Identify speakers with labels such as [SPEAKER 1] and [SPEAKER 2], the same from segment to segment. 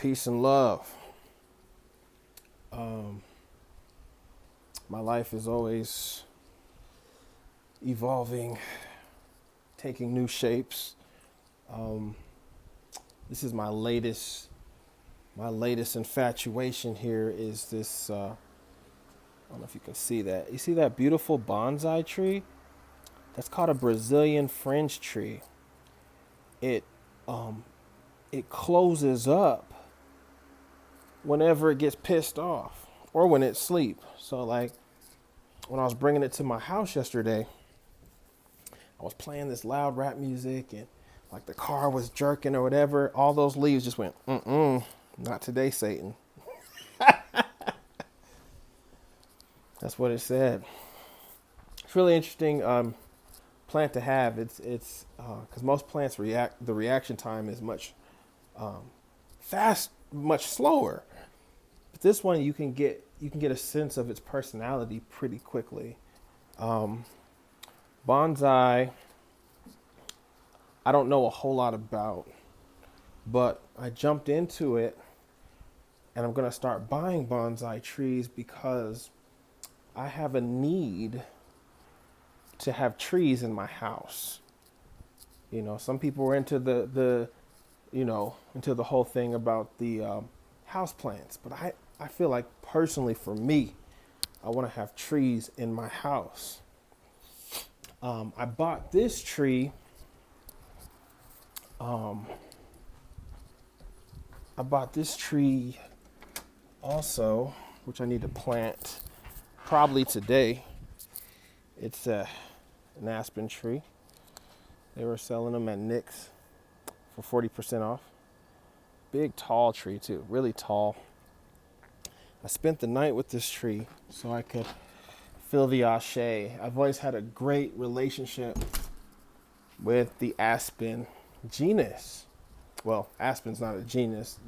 [SPEAKER 1] Peace and love. My life is always evolving, taking new shapes. This is my latest infatuation here is this, I don't know if you can see that. You see that beautiful bonsai tree? That's called a Brazilian fringe tree. It, it closes up whenever it gets pissed off or when it sleeps. So like when I was bringing it to my house yesterday, I was playing this loud rap music and like the car was jerking or whatever. All those leaves just went, not today, Satan. That's what it said. It's really interesting plant to have. It's because most plants the reaction time is much much slower. But this one you can get a sense of its personality pretty quickly. Bonsai, I don't know a whole lot about, but I jumped into it and I'm going to start buying bonsai trees because I have a need to have trees in my house. You know, some people were into the whole thing about the house plants, but I feel like personally for me, I want to have trees in my house. I bought this tree. I bought this tree also, which I need to plant probably today. It's an aspen tree. They were selling them at Nick's for 40% off. Big, tall tree too, really tall. I spent the night with this tree so I could feel the ashe. I've always had a great relationship with the aspen genus. Well, aspen's not a genus,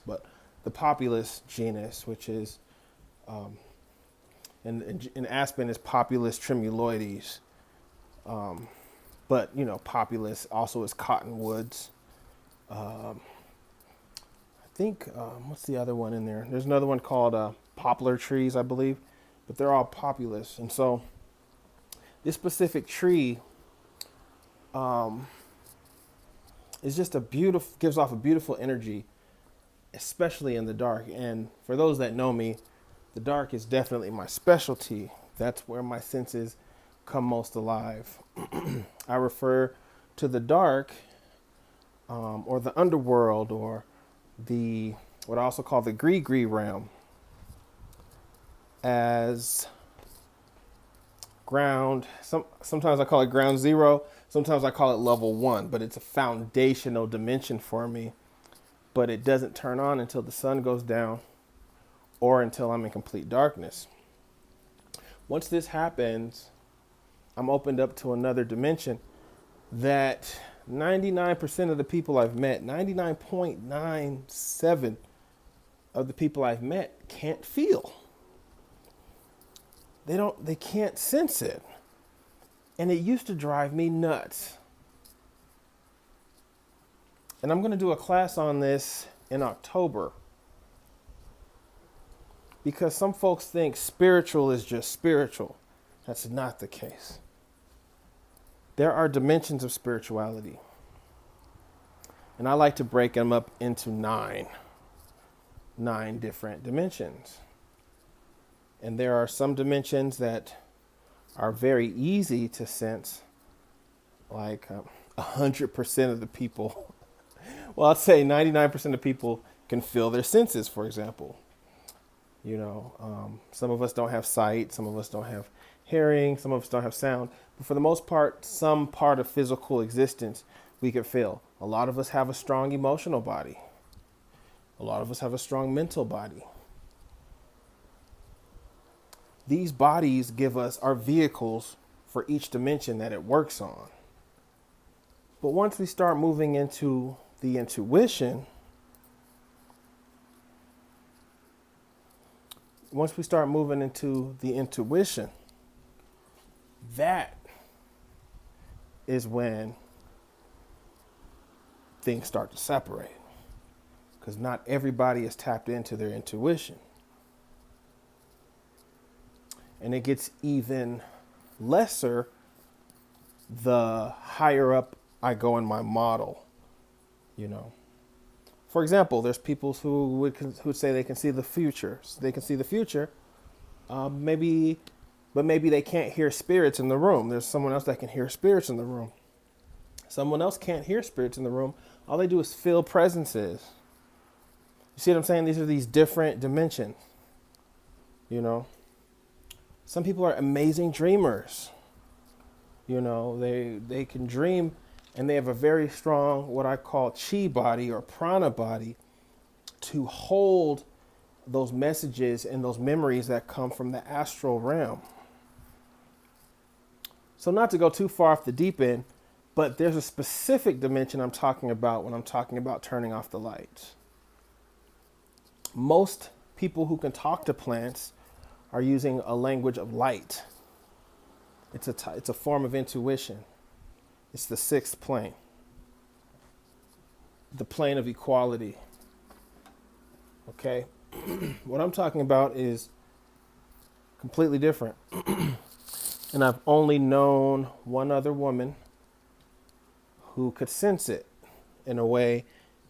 [SPEAKER 1] but the Populus genus, which is, and aspen is Populus tremuloides. But, Populus also is cottonwoods. I think, what's the other one in there? There's another one called poplar trees, I believe, but they're all Populus. And so this specific tree is just gives off a beautiful energy, especially in the dark. And for those that know me, the dark is definitely my specialty. That's where my senses come most alive. I refer to the dark or the underworld or what I also call the gree realm as ground. Sometimes I call it ground zero. Sometimes I call it level 1, but it's a foundational dimension for me. But it doesn't turn on until the sun goes down or until I'm in complete darkness. Once this happens, I'm opened up to another dimension that 99% of the people I've met, 99.97 of the people I've met can't feel. They can't sense it. And it used to drive me nuts. And I'm going to do a class on this in October. Because some folks think spiritual is just spiritual. That's not the case. There are dimensions of spirituality. And I like to break them up into 9 different dimensions. And there are some dimensions that are very easy to sense, like 100% of the people. Well, I'd say 99% of people can feel their senses, for example. Some of us don't have sight, some of us don't have hearing, some of us don't have sound. But for the most part, some part of physical existence we can feel. A lot of us have a strong emotional body. A lot of us have a strong mental body. These bodies give us our vehicles for each dimension that it works on. But once we start moving into the intuition, that is when things start to separate. because not everybody is tapped into their intuition. And it gets even lesser the higher up I go in my model, you know. For example, there's people who would say they can see the future. So they can see the future, but maybe they can't hear spirits in the room. There's someone else that can hear spirits in the room. Someone else can't hear spirits in the room. All they do is feel presences. You see what I'm saying? These are these different dimensions, you know. Some people are amazing dreamers. You know, they can dream, and they have a very strong, what I call chi body or prana body, to hold those messages and those memories that come from the astral realm. So not to go too far off the deep end, but there's a specific dimension I'm talking about when I'm talking about turning off the lights. Most people who can talk to plants are using a language of light. It's a form of intuition. It's the sixth plane, the plane of equality. Okay? What I'm talking about is completely different. And I've only known one other woman who could sense it in a way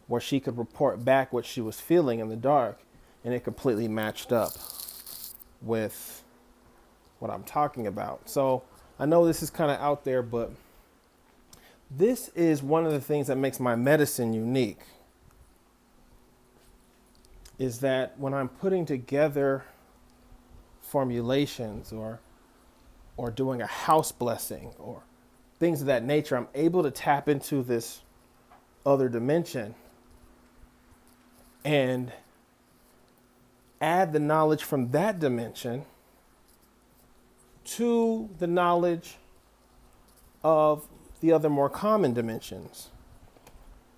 [SPEAKER 1] where she could report back what she was feeling in the dark, and it completely matched up with what I'm talking about. So I know this is kind of out there, but this is one of the things that makes my medicine unique, is that when I'm putting together formulations or doing a house blessing or things of that nature, I'm able to tap into this other dimension and add the knowledge from that dimension to the knowledge of the other more common dimensions.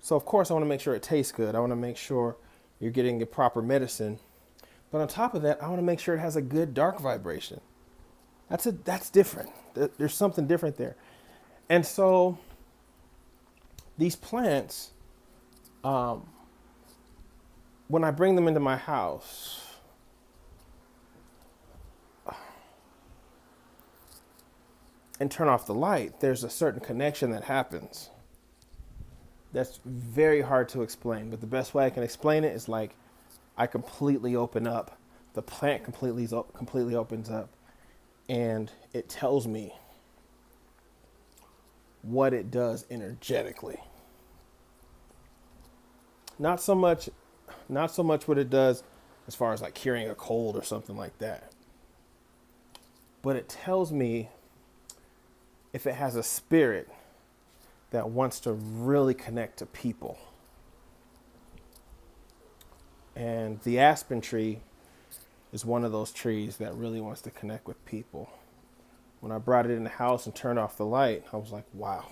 [SPEAKER 1] So of course I want to make sure it tastes good. I want to make sure you're getting the proper medicine. But on top of that, I want to make sure it has a good dark vibration. That's different. There's something different there. And so these plants, when I bring them into my house, and turn off the light, there's a certain connection that happens. That's very hard to explain, but the best way I can explain it is like I completely open up. The plant completely opens up, and it tells me what it does energetically. Not so much what it does as far as like curing a cold or something like that. But it tells me if it has a spirit that wants to really connect to people. And the aspen tree is one of those trees that really wants to connect with people. When I brought it in the house and turned off the light, I was like, wow.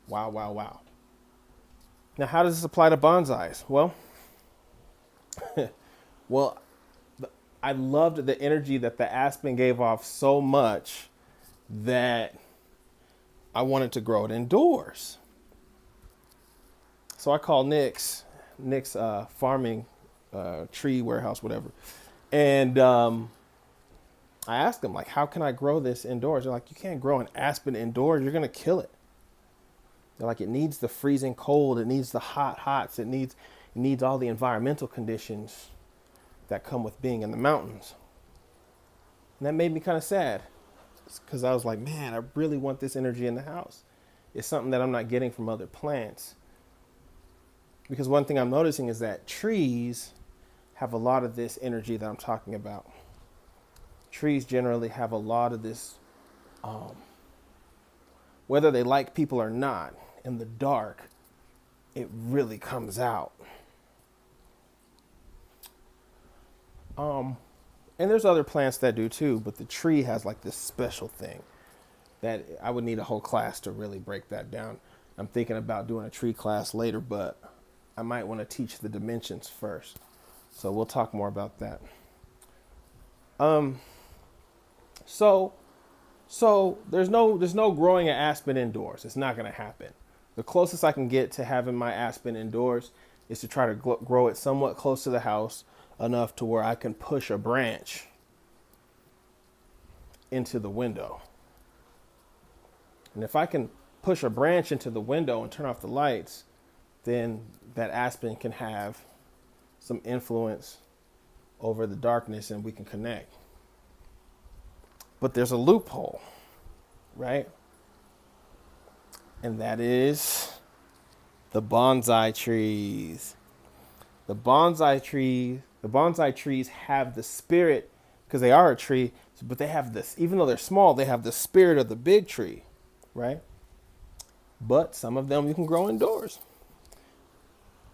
[SPEAKER 1] Wow, wow, wow. Now, how does this apply to bonsais? Well, I loved the energy that the aspen gave off so much that I wanted to grow it indoors. So I called Nick's farming tree warehouse, whatever. And I asked them, like, how can I grow this indoors? They're like, you can't grow an aspen indoors. You're going to kill it. They're like, it needs the freezing cold. It needs the hots. It needs all the environmental conditions that come with being in the mountains. And that made me kind of sad, because I was like, man, I really want this energy in the house. It's something that I'm not getting from other plants. Because one thing I'm noticing is that trees have a lot of this energy that I'm talking about. Trees generally have a lot of this, whether they like people or not, in the dark, it really comes out. And there's other plants that do too, but the tree has like this special thing that I would need a whole class to really break that down. I'm thinking about doing a tree class later, but I might want to teach the dimensions first. So we'll talk more about that. So there's no growing an aspen indoors. It's not going to happen. The closest I can get to having my aspen indoors is to try to grow it somewhat close to the house, enough to where I can push a branch into the window. And if I can push a branch into the window and turn off the lights, then that aspen can have some influence over the darkness and we can connect. But there's a loophole, right? And that is the bonsai trees. The bonsai trees have the spirit, because they are a tree, but they have this, even though they're small, they have the spirit of the big tree, right? But some of them you can grow indoors.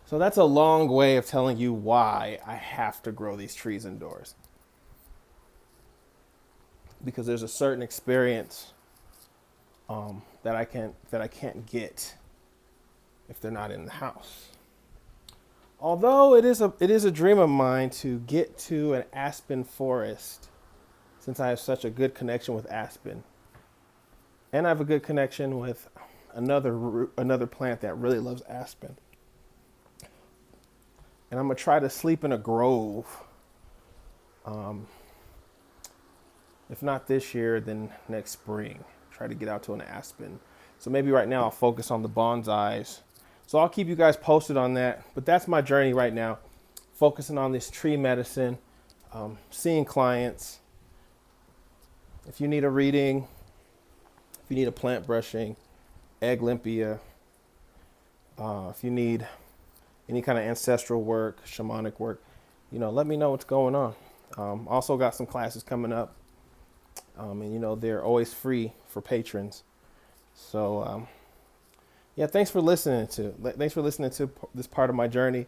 [SPEAKER 1] So that's a long way of telling you why I have to grow these trees indoors. Because there's a certain experience that I can't get if they're not in the house. Although it is a dream of mine to get to an aspen forest, since I have such a good connection with aspen, and I have a good connection with another plant that really loves aspen. And I'm gonna try to sleep in a grove. If not this year, then next spring. Try to get out to an aspen. So maybe right now I'll focus on the bonsais. So I'll keep you guys posted on that. But that's my journey right now. Focusing on this tree medicine, seeing clients. If you need a reading, if you need a plant brushing, egg limpia, if you need any kind of ancestral work, shamanic work, let me know what's going on. Also got some classes coming up. And they're always free for patrons. So, thanks for listening to this part of my journey.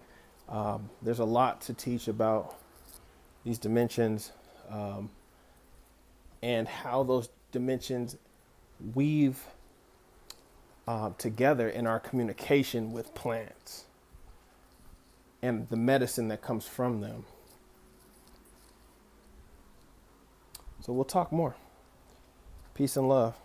[SPEAKER 1] There's a lot to teach about these dimensions, and how those dimensions weave together in our communication with plants and the medicine that comes from them. So we'll talk more. Peace and love.